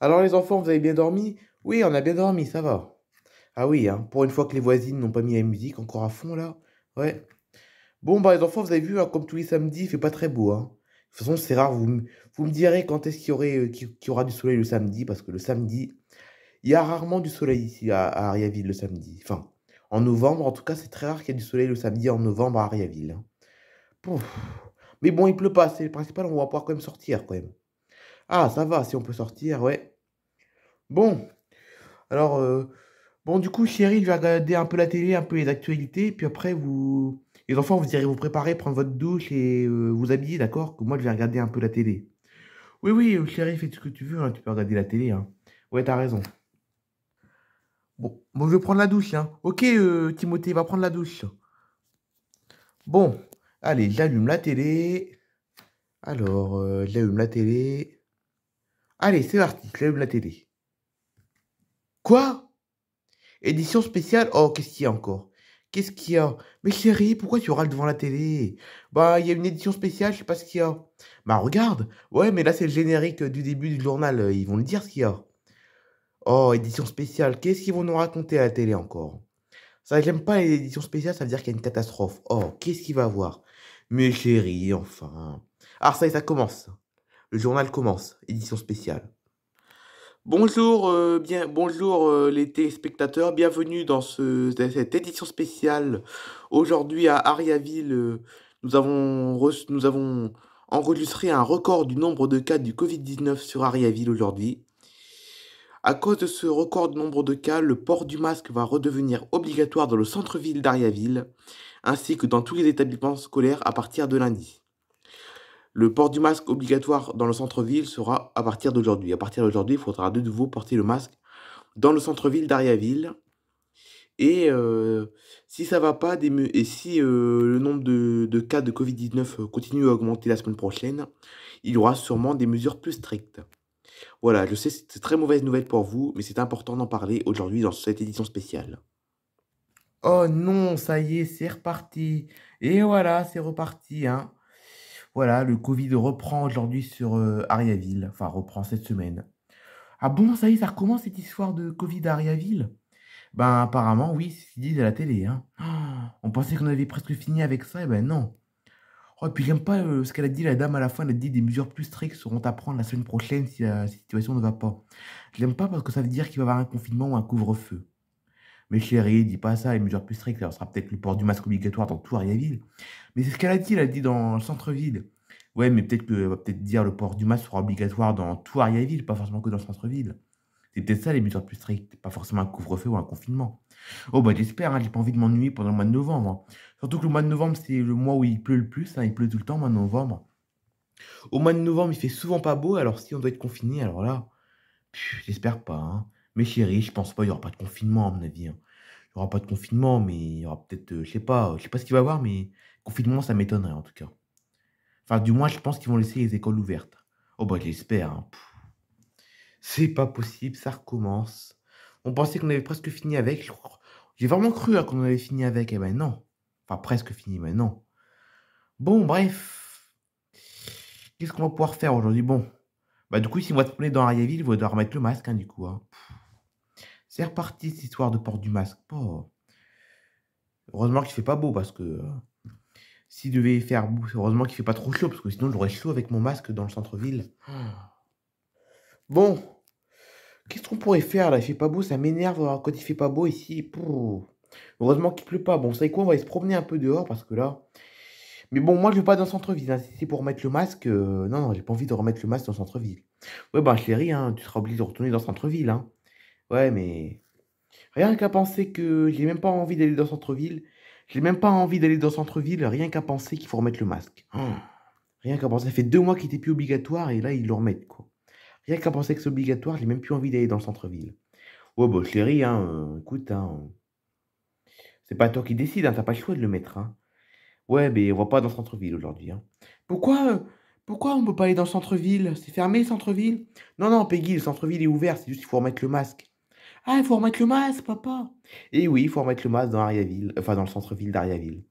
Alors les enfants, vous avez bien dormi? Oui, on a bien dormi, ça va. Ah oui, hein, pour une fois que les voisines n'ont pas mis la musique encore à fond là. Ouais. Bon, bah les enfants, vous avez vu, hein, comme tous les samedis, il fait pas très beau, hein. De toute façon, c'est rare, vous me direz quand est-ce qu'il y aura du soleil le samedi, parce que le samedi, il y a rarement du soleil ici à Ariaville le samedi. Enfin, en novembre, en tout cas, c'est très rare qu'il y ait du soleil le samedi en novembre à Ariaville, hein. Pouf. Mais bon, il pleut pas, c'est le principal, on va pouvoir quand même sortir quand même. Ah, ça va, si on peut sortir, ouais. Bon. Alors, bon, du coup, chérie, je vais regarder un peu la télé, un peu les actualités, puis après, les enfants, vous irez vous préparer, prendre votre douche et vous habiller, d'accord? Que moi, je vais regarder un peu la télé. Oui, oui, chérie, fais ce que tu veux, hein, tu peux regarder la télé, hein. Ouais, t'as raison. Bon, je vais prendre la douche, hein. Ok, Timothée, va prendre la douche. Bon, allez, j'allume la télé. Alors, j'allume la télé. Allez, c'est parti, j'allume la télé. Quoi? Édition spéciale? Oh, qu'est-ce qu'il y a encore? Qu'est-ce qu'il y a? Mais chérie, pourquoi tu râles devant la télé? Bah, il y a une édition spéciale, je sais pas ce qu'il y a. Bah, regarde. Ouais, mais là, c'est le générique du début du journal. Ils vont le dire ce qu'il y a. Oh, édition spéciale. Qu'est-ce qu'ils vont nous raconter à la télé encore? Ça, j'aime pas les éditions spéciales, ça veut dire qu'il y a une catastrophe. Oh, qu'est-ce qu'il va avoir? Mais chérie, enfin. Ah, ça y est, ça commence. Le journal commence. Édition spéciale. Bonjour, bonjour les téléspectateurs, bienvenue dans cette édition spéciale. Aujourd'hui à Ariaville, nous avons enregistré un record du nombre de cas du Covid-19 sur Ariaville aujourd'hui. À cause de ce record de nombre de cas, le port du masque va redevenir obligatoire dans le centre-ville d'Ariaville, ainsi que dans tous les établissements scolaires à partir de lundi. Le port du masque obligatoire dans le centre-ville sera à partir d'aujourd'hui. À partir d'aujourd'hui, il faudra de nouveau porter le masque dans le centre-ville d'Ariaville. Et si ça va pas, et si le nombre de cas de Covid-19 continue à augmenter la semaine prochaine, il y aura sûrement des mesures plus strictes. Voilà, je sais, c'est très mauvaise nouvelle pour vous, mais c'est important d'en parler aujourd'hui dans cette édition spéciale. Oh non, ça y est, c'est reparti. Et voilà, c'est reparti, hein. Voilà, le Covid reprend aujourd'hui sur Ariaville, enfin reprend cette semaine. Ah bon, ça y est, ça recommence cette histoire de Covid à Ariaville? Ben apparemment, oui, c'est ce qu'ils disent à la télé, hein. Ah, on pensait qu'on avait presque fini avec ça, et ben non. Oh, et puis j'aime pas ce qu'elle a dit, la dame, à la fin, elle a dit des mesures plus strictes seront à prendre la semaine prochaine si la situation ne va pas. Je l'aime pas parce que ça veut dire qu'il va y avoir un confinement ou un couvre-feu. Mais chérie, dis pas ça, les mesures plus strictes, ça sera peut-être le port du masque obligatoire dans tout Ariaville. Mais c'est ce qu'elle a dit, elle a dit dans le centre-ville. Ouais, mais peut-être qu'elle va peut-être dire le port du masque sera obligatoire dans tout Ariaville, pas forcément que dans le centre-ville. C'est peut-être ça les mesures plus strictes, pas forcément un couvre-feu ou un confinement. Oh bah j'espère, hein, j'ai pas envie de m'ennuyer pendant le mois de novembre, hein. Surtout que le mois de novembre, c'est le mois où il pleut le plus, hein, il pleut tout le temps, au mois de novembre. Au mois de novembre, il fait souvent pas beau, alors si on doit être confiné, alors là, j'espère pas, hein. Mais chérie, je pense pas, il y aura pas de confinement à mon avis, hein. Il y aura pas de confinement, mais il y aura peut-être, je sais pas ce qu'il va y avoir, mais confinement, ça m'étonnerait en tout cas. Enfin, du moins, je pense qu'ils vont laisser les écoles ouvertes. Oh bah j'espère, hein. C'est pas possible, ça recommence. On pensait qu'on avait presque fini avec. J'ai vraiment cru hein, qu'on avait fini avec. Eh ben non. Enfin, presque fini, mais non. Bon, bref. Qu'est-ce qu'on va pouvoir faire aujourd'hui? Bon. Bah, du coup, si on va se promener dans Ariaville, il va devoir remettre le masque, hein, du coup, hein. C'est reparti, cette histoire de port du masque. Oh. Heureusement qu'il fait pas beau, parce que s'il devait faire beau, heureusement qu'il fait pas trop chaud, parce que sinon, j'aurais chaud avec mon masque dans le centre-ville. Bon. Qu'est-ce qu'on pourrait faire là? Il fait pas beau, ça m'énerve quand il fait pas beau ici. Pouh. Heureusement qu'il pleut pas. Bon, vous savez quoi? On va aller se promener un peu dehors parce que là. Mais bon, moi je vais pas dans le centre-ville, hein. Si c'est pour remettre le masque, non, non, j'ai pas envie de remettre le masque dans le centre-ville. Ouais, bah chérie, hein, tu seras obligé de retourner dans le centre-ville, hein. Ouais, mais rien qu'à penser que j'ai même pas envie d'aller dans le centre-ville. J'ai même pas envie d'aller dans le centre-ville, rien qu'à penser qu'il faut remettre le masque. Oh, rien qu'à penser. Ça fait 2 mois qu'il était plus obligatoire et là ils le remettent, quoi. Rien qu'à penser que c'est obligatoire, j'ai même plus envie d'aller dans le centre-ville. Ouais, bah, chérie, hein, écoute, hein, c'est pas toi qui décide, hein, t'as pas le choix de le mettre, hein. Ouais, mais on va pas dans le centre-ville aujourd'hui, hein. Pourquoi, pourquoi on peut pas aller dans le centre-ville? C'est fermé le centre-ville? Non, non, Peggy, le centre-ville est ouvert, c'est juste qu'il faut remettre le masque. Ah, il faut remettre le masque, papa. Et oui, il faut remettre le masque dans Ariaville, enfin dans le centre-ville d'Ariaville.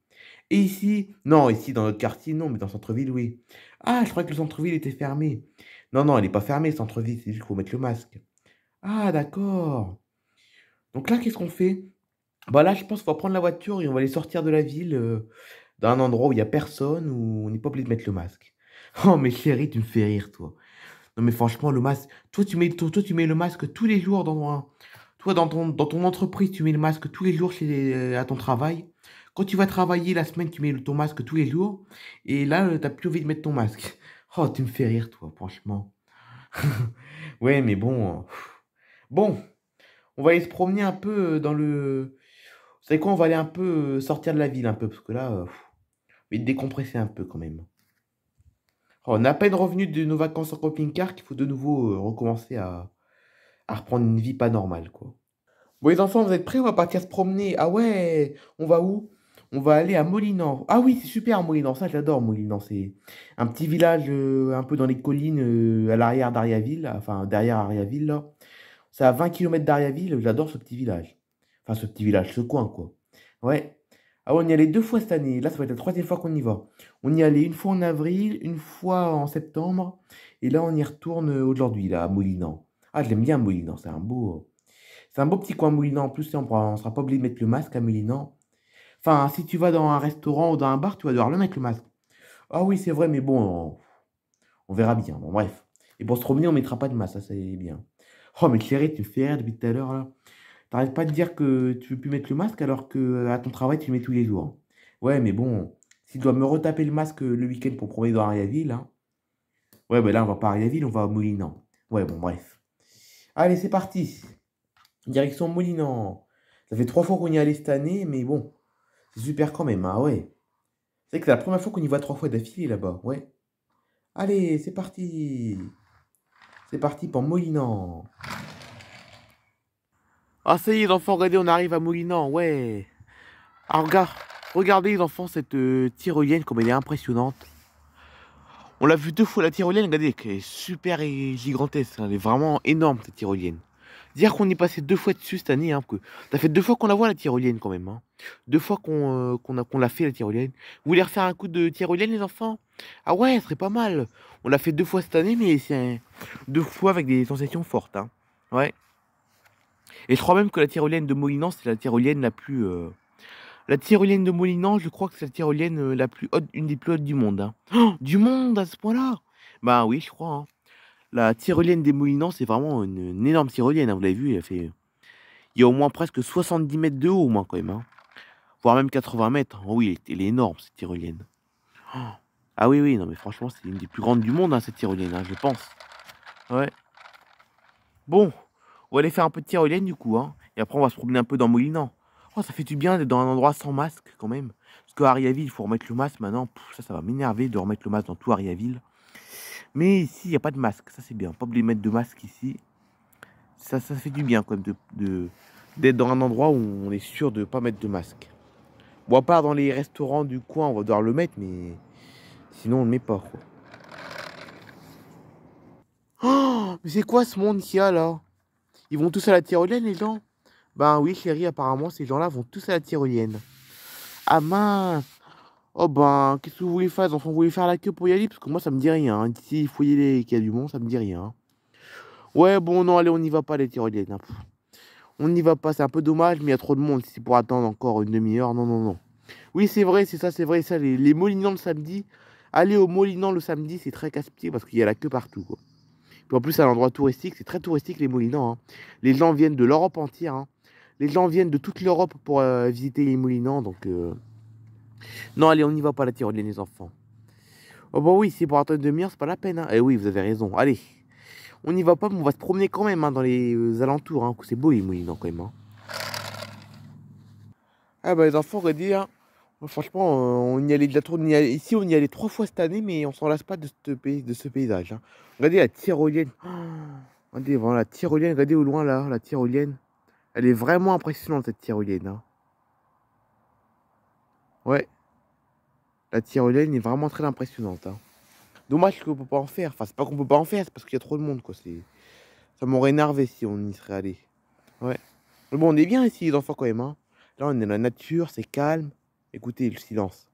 Et ici? Non, ici dans notre quartier, non, mais dans le centre-ville, oui. Ah, je croyais que le centre-ville était fermé. Non, non, elle est pas fermée, centre-ville, c'est juste qu'il faut mettre le masque. Ah, d'accord. Donc là, qu'est-ce qu'on fait? Bah là, je pense qu'on va prendre la voiture et on va aller sortir de la ville, dans un endroit où il y a personne, où on n'est pas obligé de mettre le masque. Oh, mais chérie, tu me fais rire, toi. Non, mais franchement, le masque, toi, tu mets le masque tous les jours toi, dans ton entreprise, tu mets le masque tous les jours à ton travail. Quand tu vas travailler la semaine, tu mets ton masque tous les jours. Et là, t'as plus envie de mettre ton masque. Oh, tu me fais rire, toi, franchement. Ouais, mais bon. Bon, on va aller se promener un peu dans le. Vous savez quoi, on va aller un peu sortir de la ville un peu, parce que là, je vais décompresser un peu quand même. Oh, on est à peine revenu de nos vacances en camping-car qu'il faut de nouveau recommencer à reprendre une vie pas normale, quoi. Bon, les enfants, vous êtes prêts? On va partir se promener. Ah ouais, on va où? On va aller à Molinan. Ah oui, c'est super, Molinan. Ça, j'adore, Molinan. C'est un petit village un peu dans les collines à l'arrière d'Ariaville, enfin derrière Ariaville, là. C'est à 20 km d'Ariaville. J'adore ce petit village. Enfin, ce petit village, ce coin, quoi. Ouais. Ah, ouais, on y allait 2 fois cette année. Là, ça va être la troisième fois qu'on y va. On y allait une fois en avril, une fois en septembre. Et là, on y retourne aujourd'hui, là, à Molinan. Ah, je l'aime bien, Molinan. C'est un beau petit coin Moulinan. En plus, on sera pas obligé de mettre le masque à Moulinan. Enfin, si tu vas dans un restaurant ou dans un bar, tu vas devoir le mettre le masque. Ah oui, c'est vrai, mais bon, on verra bien. Bon, bref. Et pour se promener, on mettra pas de masque, ça c'est bien. Oh, mais chérie, tu me fais rire depuis tout à l'heure, là. T'arrêtes pas de dire que tu veux plus mettre le masque alors que à ton travail, tu le mets tous les jours. Ouais, mais bon, si tu dois me retaper le masque le week-end pour promener dans Ariaville, hein. Ouais, ben là, on va pas à Ariaville, on va à Moulinan. Ouais, bon, bref. Allez, c'est parti. Direction Moulinan. Ça fait 3 fois qu'on y est allé cette année, mais bon, c'est super quand même, ah ouais. C'est vrai que c'est la première fois qu'on y va 3 fois d'affilée là-bas, ouais. Allez, c'est parti. C'est parti pour Moulinan. Ah, ça y est, les enfants, regardez, on arrive à Moulinan, ouais. Ah, regardez, les enfants, cette tyrolienne, comme elle est impressionnante. On l'a vu 2 fois, la tyrolienne, regardez, elle est super et gigantesque, hein. Elle est vraiment énorme, cette tyrolienne. Dire qu'on y est passé 2 fois dessus cette année, hein, que ça fait 2 fois qu'on la voit la tyrolienne quand même, hein. 2 fois qu'on l'a fait la tyrolienne. Vous voulez refaire un coup de tyrolienne les enfants? Ah ouais, ce serait pas mal. On l'a fait 2 fois cette année, mais c'est 2 fois avec des sensations fortes, hein. Ouais. Et je crois même que la tyrolienne de Molinan, c'est la tyrolienne la plus. La tyrolienne de Molinan, je crois que c'est la tyrolienne la plus haute, une des plus hautes du monde, hein. Oh, du monde à ce point-là? Bah oui, je crois, hein. La tyrolienne des Moulinans, c'est vraiment une énorme tyrolienne, hein, vous l'avez vu, il y a au moins presque 70 mètres de haut, au moins, quand même, hein. Voire même 80 mètres. Oh oui, elle est énorme, cette tyrolienne. Oh. Ah oui, oui, non, mais franchement, c'est une des plus grandes du monde, hein, cette tyrolienne, hein, je pense. Ouais. Bon, on va aller faire un peu de tyrolienne, du coup, hein. Et après, on va se promener un peu dans Moulinan. Oh, ça fait du bien d'être dans un endroit sans masque, quand même. Parce qu'à Ariaville, il faut remettre le masque maintenant. Ça va m'énerver de remettre le masque dans tout Ariaville. Mais ici, il n'y a pas de masque. Ça, c'est bien. Pas obligé de mettre de masque ici. Ça fait du bien, quand même, d'être dans un endroit où on est sûr de ne pas mettre de masque. Bon, à part dans les restaurants du coin, on va devoir le mettre, mais sinon, on ne le met pas, quoi. Oh, mais c'est quoi ce monde qu'il y a, là? Ils vont tous à la tyrolienne, les gens? Ben oui, chérie, apparemment, ces gens-là vont tous à la tyrolienne. Ah mince! Oh ben, qu'est-ce que vous voulez faire, les enfants? Vous voulez faire la queue pour y aller? Parce que moi, ça me dit rien, hein. S'il faut y aller et qu'il y a du monde, ça me dit rien, hein. Ouais, bon, non, allez, on n'y va pas, les tyroliennes, hein. On n'y va pas, c'est un peu dommage, mais il y a trop de monde. Si c'est pour attendre encore une demi-heure, non, non, non. Oui, c'est vrai, c'est vrai, ça, les Molinans le samedi. Aller au Molinan le samedi, c'est très casse-pied parce qu'il y a la queue partout, quoi. Puis en plus, c'est un endroit touristique, c'est très touristique, les Molinans, hein. Les gens viennent de l'Europe entière, hein. Les gens viennent de toute l'Europe pour visiter les Molinans, donc... Non, allez, on n'y va pas, la tyrolienne, les enfants. Oh bah oui, c'est pour attendre une demi-heure, c'est pas la peine, hein. Eh oui, vous avez raison, allez. On n'y va pas, mais on va se promener quand même, hein, dans les alentours, hein. C'est beau, les Molinans, quand même, hein. Ah bah les enfants, regardez, hein. Franchement, on y allait de la tour, ici on y allait 3 fois cette année, mais on s'en lasse pas de ce paysage, hein. Regardez la tyrolienne. Oh, regardez, voilà la tyrolienne, regardez au loin là, la tyrolienne. Elle est vraiment impressionnante cette tyrolienne, hein. Ouais, la tyrolienne est vraiment très impressionnante, hein. Dommage qu'on peut pas en faire. Enfin, c'est pas qu'on peut pas en faire, c'est parce qu'il y a trop de monde, quoi. Ça m'aurait énervé si on y serait allé. Ouais. Mais bon, on est bien ici, les enfants, quand même, hein. Là, on est dans la nature, c'est calme. Écoutez le silence.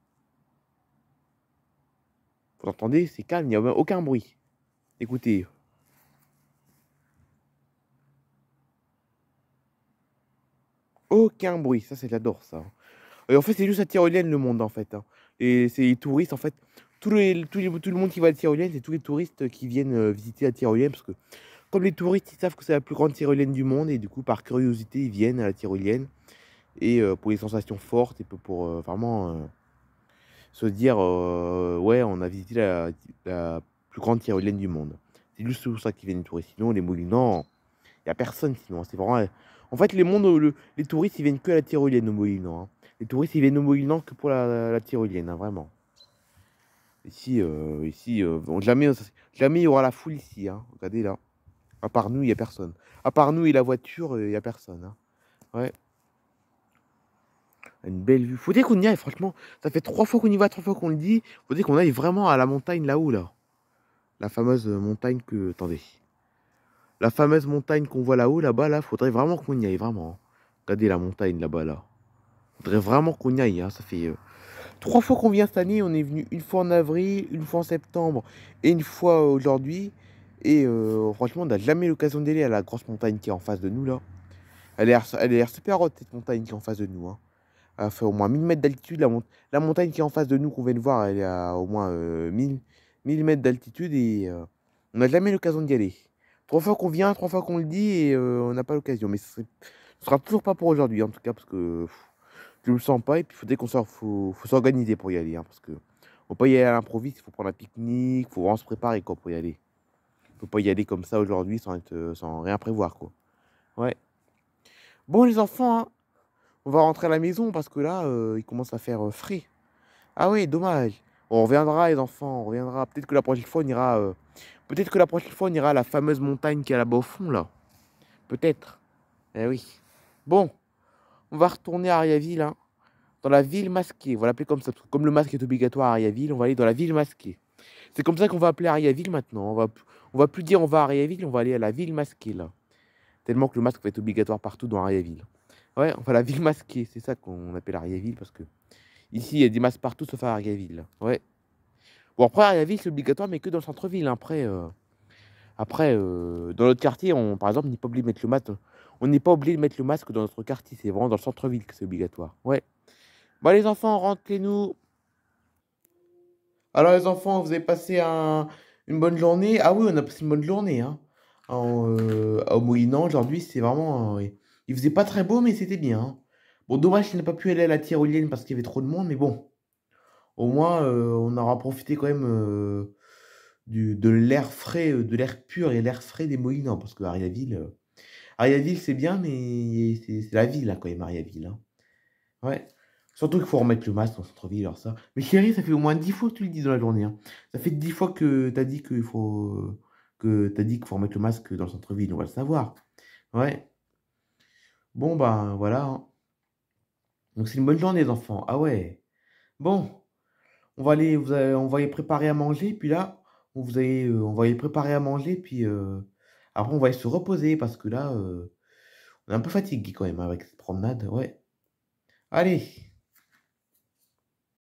Vous entendez? C'est calme, il n'y a aucun bruit. Écoutez. Aucun bruit, ça, c'est j'adore ça. Et en fait, c'est juste la tyrolienne, le monde, en fait, hein. Et c'est les touristes, en fait. Tout le monde qui va à la tyrolienne, c'est tous les touristes qui viennent visiter la tyrolienne. Parce que, comme les touristes, ils savent que c'est la plus grande tyrolienne du monde. Et du coup, par curiosité, ils viennent à la tyrolienne. Et pour les sensations fortes. Et pour vraiment se dire ouais, on a visité la plus grande tyrolienne du monde. C'est juste pour ça qu'ils viennent les touristes. Sinon, les Moulinans, il n'y a personne sinon. C'est vraiment. En fait, les touristes, ils viennent que à la tyrolienne au Moïlan, hein. Les touristes, ils viennent au Moïlan que pour la tyrolienne, hein, vraiment. Ici, bon, jamais il y aura la foule ici, hein. Regardez là. À part nous, il n'y a personne. À part nous et la voiture, il n'y a personne, hein. Ouais. Une belle vue. Faudrait qu'on y aille, franchement. Ça fait 3 fois qu'on y va, 3 fois qu'on le dit. Faudrait qu'on aille vraiment à la montagne là-haut, là. La fameuse montagne que. Attendez. La fameuse montagne qu'on voit là-haut, là-bas, là. Faudrait vraiment qu'on y aille, vraiment. Regardez la montagne là-bas, là. Faudrait vraiment qu'on y aille, hein. Ça fait 3 fois qu'on vient cette année. On est venu une fois en avril, une fois en septembre et une fois aujourd'hui. Et franchement, on n'a jamais l'occasion d'aller à la grosse montagne qui est en face de nous, là. Elle a l'air super haute, cette montagne qui est en face de nous, hein. Elle fait au moins 1000 mètres d'altitude. La montagne qui est en face de nous, qu'on vient de voir, elle est à au moins 1000 mètres d'altitude. Et on n'a jamais l'occasion d'y aller. 3 fois qu'on vient, 3 fois qu'on le dit, et on n'a pas l'occasion. Mais ce sera toujours pas pour aujourd'hui, en tout cas, parce que je le sens pas. Et puis, faut s'organiser pour y aller, hein, parce que faut pas y aller à l'improviste. Il faut prendre un pique-nique. Il faut vraiment se préparer, quoi, pour y aller. Faut pas y aller comme ça aujourd'hui sans rien prévoir, quoi. Ouais. Bon, les enfants, hein, on va rentrer à la maison parce que là, il commence à faire frais. Ah oui, dommage. On reviendra, les enfants, on reviendra. Peut-être que la prochaine fois, on ira. Peut-être que la prochaine fois, on ira à la fameuse montagne qui est là-bas au fond, là. Peut-être. Eh oui. Bon, on va retourner à Ariaville, hein, dans la ville masquée. On va l'appeler comme ça. Parce que comme le masque est obligatoire à Ariaville, on va aller dans la ville masquée. C'est comme ça qu'on va appeler Ariaville maintenant. On va plus dire on va à Ariaville, on va aller à la ville masquée, là. Tellement que le masque va être obligatoire partout dans Ariaville. Ouais, enfin la ville masquée, c'est ça qu'on appelle Ariaville parce que ici il y a des masques partout sauf à Ariaville. Ouais. Bon après Ariaville c'est obligatoire mais que dans le centre-ville. Après, dans notre quartier, par exemple, on n'est pas obligé de mettre le masque. On n'est pas obligé de mettre le masque dans notre quartier. C'est vraiment dans le centre-ville que c'est obligatoire. Ouais. Bon les enfants, rentrez-nous. Alors les enfants, vous avez passé une bonne journée? Ah oui, on a passé une bonne journée, hein. Au Moïnan, aujourd'hui, c'est vraiment. Il faisait pas très beau, mais c'était bien, hein. Bon, dommage qu'il n'a pas pu aller à la tyrolienne parce qu'il y avait trop de monde, mais bon, au moins, on aura profité quand même de l'air frais, de l'air pur et l'air frais des Moïnans, parce que Ariaville, c'est bien, mais c'est la ville, là, quand même, Ariaville, hein. Ouais. Surtout qu'il faut remettre le masque dans le centre-ville, alors ça. Mais chérie, ça fait au moins 10 fois que tu le dis dans la journée, hein. Ça fait 10 fois que tu as dit qu'il faut remettre le masque dans le centre-ville, on va le savoir. Ouais. Bon, ben voilà, hein. Donc c'est une bonne journée, les enfants. Ah ouais. Bon, on va y préparer à manger, puis là, on va y préparer à manger, puis après on va y se reposer parce que là, on est un peu fatigué quand même avec cette promenade. Ouais. Allez.